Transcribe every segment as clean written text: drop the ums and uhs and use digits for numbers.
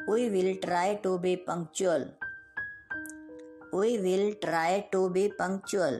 We will try to be punctual. We will try to be punctual.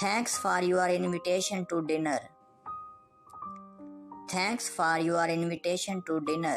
Thanks for your invitation to dinner. Thanks for your invitation to dinner.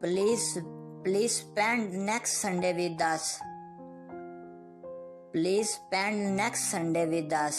Please spend next Sunday with us. Please spend next Sunday with us.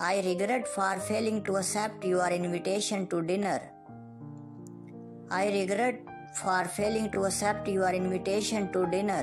I regret for failing to accept your invitation to dinner. I regret for failing to accept your invitation to dinner.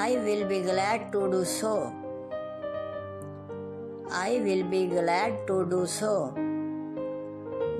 I will be glad to do so. I will be glad to do so.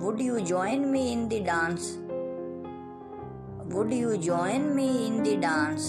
Would you join me in the dance? Would you join me in the dance?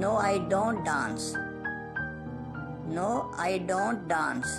No, I don't dance. No, I don't dance.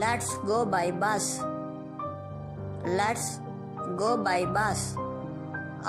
Let's go by bus. Let's go by bus.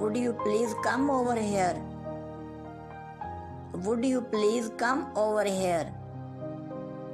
Would you please come over here? Would you please come over here?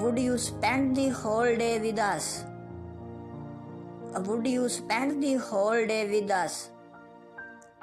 Would you spend the whole day with us? Would you spend the whole day with us?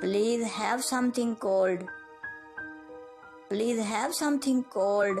Please have something cold. Please have something cold.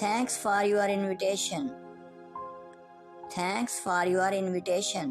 Thanks for your invitation. Thanks for your invitation.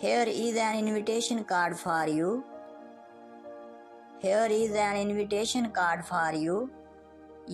Here is an invitation card for you. Here is an invitation card for you.